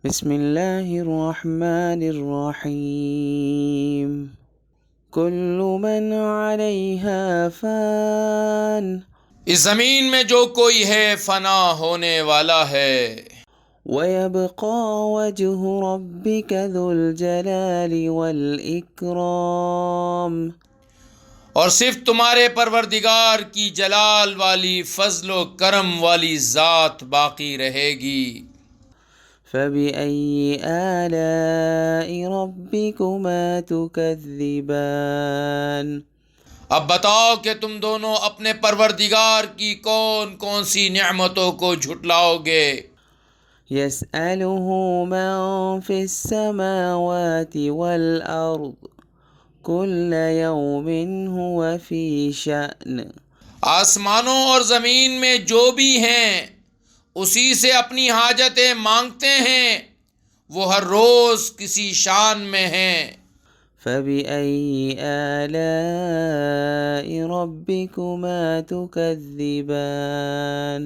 بسم اللہ الرحمن الرحیم کل من علیہا فان اس زمین میں جو کوئی ہے فنا ہونے والا ہے، وَيَبْقَى وَجْهُ رَبِّكَ ذُو الْجَلَالِ وَالْإِكْرَامِ اور صرف تمہارے پروردگار کی جلال والی فضل و کرم والی ذات باقی رہے گی۔ فَبِأَيِّ آلَاءِ رَبِّكُمَا تُكَذِّبَانِ اب بتاؤ کہ تم دونوں اپنے پروردگار کی کون کون سی نعمتوں کو جھٹلاؤ گے؟ يَسْأَلُهُ مَن فِي السَّمَاوَاتِ وَالْأَرْضِ كُلَّ يَوْمٍ هُوَ فِي شَأْنٍ آسمانوں اور زمین میں جو بھی ہیں اسی سے اپنی حاجتیں مانگتے ہیں، وہ ہر روز کسی شان میں ہیں۔ فَبِأَيِّ آلَاءِ رَبِّكُمَا تُكَذِّبَانِ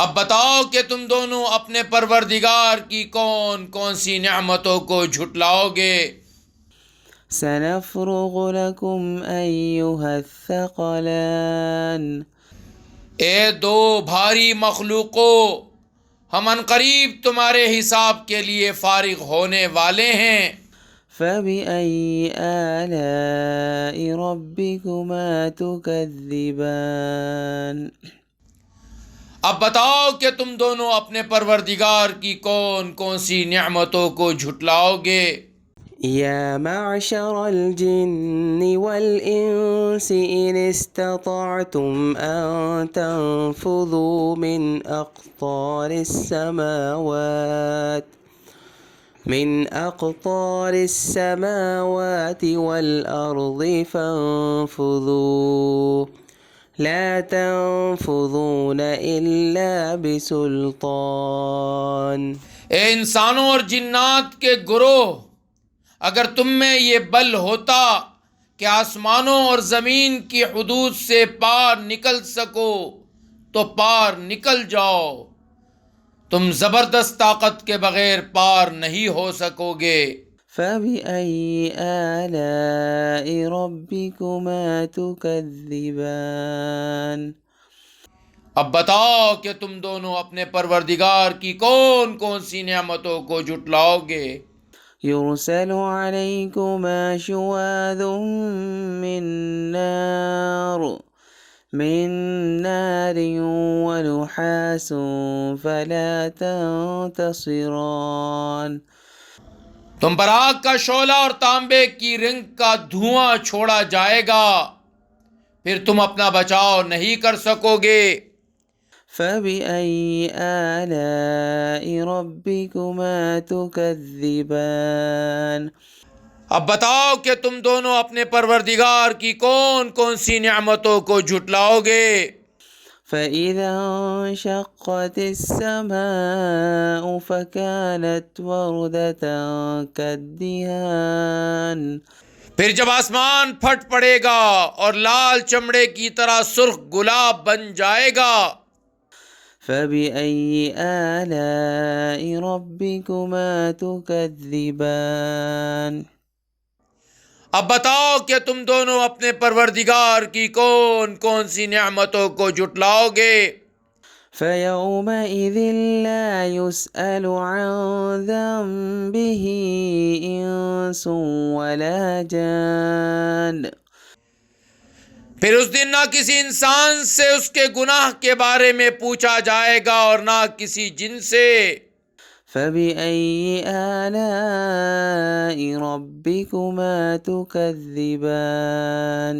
اب بتاؤ کہ تم دونوں اپنے پروردگار کی کون کون سی نعمتوں کو جھٹلاؤ گے؟ سَنَفْرُغُ لَكُمْ أَيُّهَ الثَّقَلَانِ اے دو بھاری مخلوقوں، ہم عنقریب تمہارے حساب کے لیے فارغ ہونے والے ہیں۔ فَبِأَيِّ آلَاءِ رَبِّكُمَا تُكَذِّبَانِ اب بتاؤ کہ تم دونوں اپنے پروردگار کی کون کون سی نعمتوں کو جھٹلاؤ گے؟ يا معشر الجن والإنس إن استطعتم أن تنفذوا من أقطار السماوات والأرض فانفذوا لا تنفذون إلا بسلطان اے انسانوں اور جنات کے گروہ، اگر تم میں یہ بل ہوتا کہ آسمانوں اور زمین کی حدود سے پار نکل سکو تو پار نکل جاؤ، تم زبردست طاقت کے بغیر پار نہیں ہو سکو گے۔ فَبِأَيِّ آلَاءِ رَبِّكُمَا تُكَذِّبَانِ اب بتاؤ کہ تم دونوں اپنے پروردگار کی کون کون سی نعمتوں کو جھٹلاؤ گے؟ يُرْسَلُ عَلَيْكُمَا شُوَاظٌ مِّن نَّارٍ وَنُحَاسٌ فَلَا تَنتَصِرَانِ تم پر آگ کا شعلہ اور تانبے کی رنگ کا دھواں چھوڑا جائے گا، پھر تم اپنا بچاؤ نہیں کر سکو گے۔ فَبِأَيِّ آلَاءِ رَبِّكُمَا تُكَذِّبَانِ اب بتاؤ کہ تم دونوں اپنے پروردگار کی کون کون سی نعمتوں کو جھٹلاؤ گے؟ فَإِذَا انشَقَّتِ السَّمَاءُ فَكَانَتْ وَرْدَةً كَالدِّهَانِ پھر جب آسمان پھٹ پڑے گا اور لال چمڑے کی طرح سرخ گلاب بن جائے گا۔ فَبِأَيِّ آلَاءِ رَبِّكُمَا تُكَذِّبَانِ اب بتاؤ کہ تم دونوں اپنے پروردگار کی کون کون سی نعمتوں کو جھٹلاؤ گے؟ فَيَوْمَئِذٍ لَا يُسْأَلُ عَن ذَنبِهِ إِنسٌ وَلَا جَانٌ پھر اس دن نہ کسی انسان سے اس کے گناہ کے بارے میں پوچھا جائے گا اور نہ کسی جن سے۔ فَبِأَيِّ آلَاءِ رَبِّكُمَا تُكَذِّبَانِ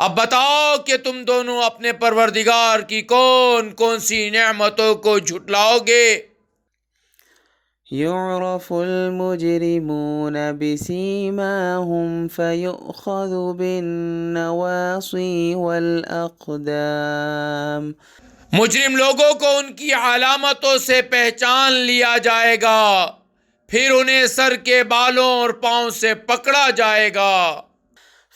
اب بتاؤ کہ تم دونوں اپنے پروردگار کی کون کون سی نعمتوں کو جھٹلاؤ گے؟ يُعْرَفُ الْمُجْرِمُونَ بِسِيمَاهُمْ فَيُؤْخَذُ بِالنَّوَاصِي وَالْأَقْدَامِ مجرم لوگوں کو ان کی علامتوں سے پہچان لیا جائے گا، پھر انہیں سر کے بالوں اور پاؤں سے پکڑا جائے گا۔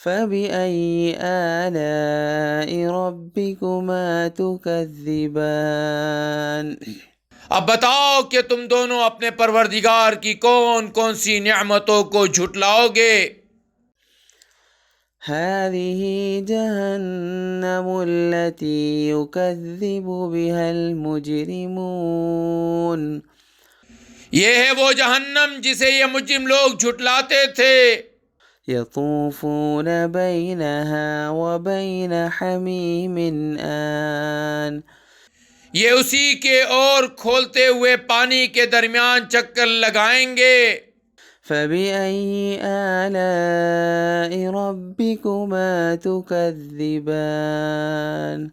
فَبِأَيِّ آلَاءِ رَبِّكُمَا تُكَذِّبَانِ اب بتاؤ کہ تم دونوں اپنے پروردگار کی کون کون سی نعمتوں کو جھٹلاؤ گے؟ هذه جهنم التي يكذب بها المجرمون یہ ہے وہ جہنم جسے یہ مجرم لوگ جھٹلاتے تھے۔ يطوفون بينها وبين حميم آن یہ اسی کے اور کھولتے ہوئے پانی کے درمیان چکر لگائیں گے۔ فبأي آلاء ربكما تكذبان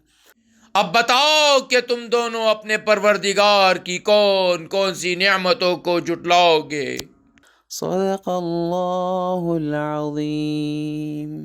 اب بتاؤ کہ تم دونوں اپنے پروردگار کی کون کون سی نعمتوں کو جھٹلاؤ گے؟ صدق اللہ العظیم۔